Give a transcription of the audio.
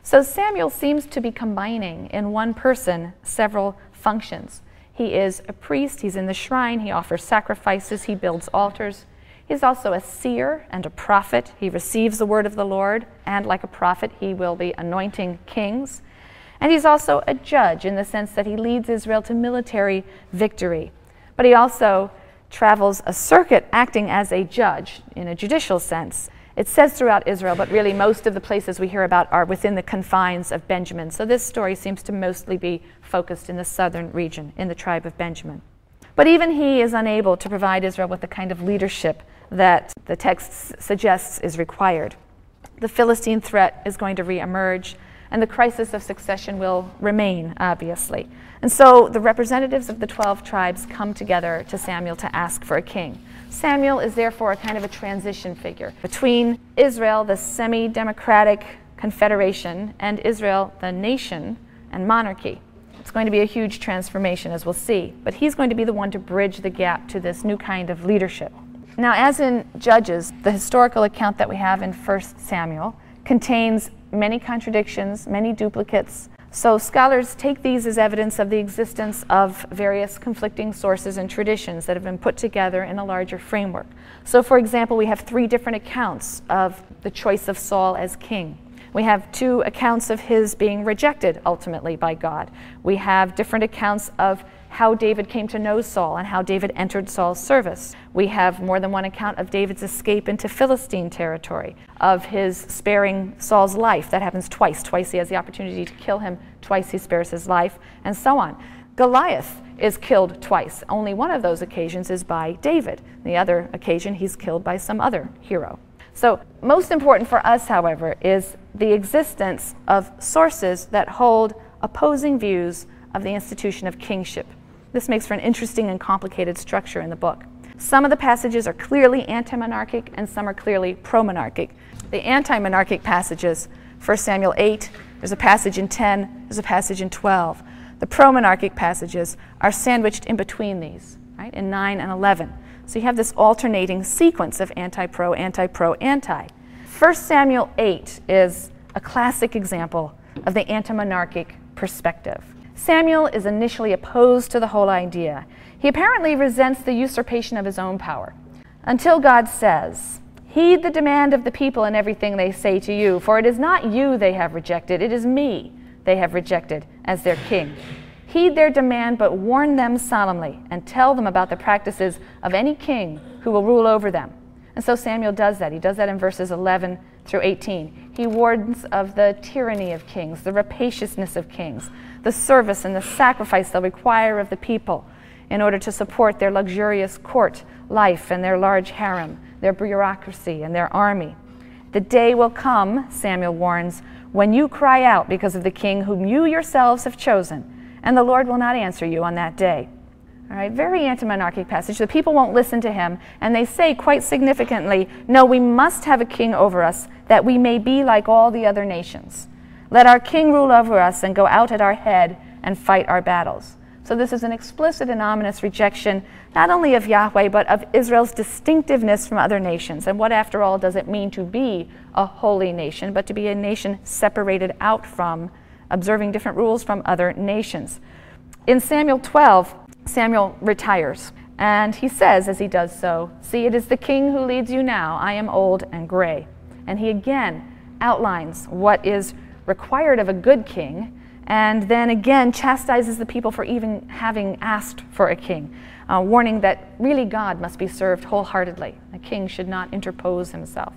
So Samuel seems to be combining in one person several functions. He is a priest, he's in the shrine, he offers sacrifices, he builds altars. He's also a seer and a prophet. He receives the word of the Lord, and like a prophet, he will be anointing kings. And he's also a judge in the sense that he leads Israel to military victory. But he also travels a circuit acting as a judge in a judicial sense. It says throughout Israel, but really most of the places we hear about are within the confines of Benjamin. So this story seems to mostly be focused in the southern region, in the tribe of Benjamin. But even he is unable to provide Israel with the kind of leadership that the text suggests is required. The Philistine threat is going to reemerge, and the crisis of succession will remain, obviously. And so the representatives of the 12 tribes come together to Samuel to ask for a king. Samuel is therefore a kind of a transition figure between Israel, the semi-democratic confederation, and Israel, the nation and monarchy. It's going to be a huge transformation, as we'll see, but he's going to be the one to bridge the gap to this new kind of leadership. Now, as in Judges, the historical account that we have in 1 Samuel contains many contradictions, many duplicates. So scholars take these as evidence of the existence of various conflicting sources and traditions that have been put together in a larger framework. So for example, we have 3 different accounts of the choice of Saul as king. We have 2 accounts of his being rejected ultimately by God. We have different accounts of how David came to know Saul and how David entered Saul's service. We have more than one account of David's escape into Philistine territory, of his sparing Saul's life. That happens twice. Twice he has the opportunity to kill him, twice he spares his life, and so on. Goliath is killed twice. Only one of those occasions is by David. The other occasion he's killed by some other hero. So most important for us, however, is the existence of sources that hold opposing views of the institution of kingship. This makes for an interesting and complicated structure in the book. Some of the passages are clearly anti-monarchic and some are clearly pro-monarchic. The anti-monarchic passages, 1 Samuel 8, there's a passage in 10, there's a passage in 12. The pro-monarchic passages are sandwiched in between these, right, in 9 and 11. So you have this alternating sequence of anti-pro, anti-pro, anti. 1 Samuel 8 is a classic example of the anti-monarchic perspective. Samuel is initially opposed to the whole idea. He apparently resents the usurpation of his own power, until God says, "Heed the demand of the people in everything they say to you, for it is not you they have rejected, it is me they have rejected as their king. Heed their demand, but warn them solemnly, and tell them about the practices of any king who will rule over them." And so Samuel does that. He does that in verses 11 through 18. He warns of the tyranny of kings, the rapaciousness of kings, the service and the sacrifice they'll require of the people in order to support their luxurious court life and their large harem, their bureaucracy and their army. "The day will come," Samuel warns, "when you cry out because of the king whom you yourselves have chosen, and the Lord will not answer you on that day." All right, very anti-monarchic passage. The people won't listen to him, and they say quite significantly, "No, we must have a king over us, that we may be like all the other nations. Let our king rule over us and go out at our head and fight our battles." So this is an explicit and ominous rejection, not only of Yahweh, but of Israel's distinctiveness from other nations. And what, after all, does it mean to be a holy nation, but to be a nation separated out from, observing different rules from other nations? In Samuel 12, Samuel retires, and he says as he does so, "See, it is the king who leads you now. I am old and gray." And he again outlines what is required of a good king, and then again chastises the people for even having asked for a king, warning that really God must be served wholeheartedly. A king should not interpose himself.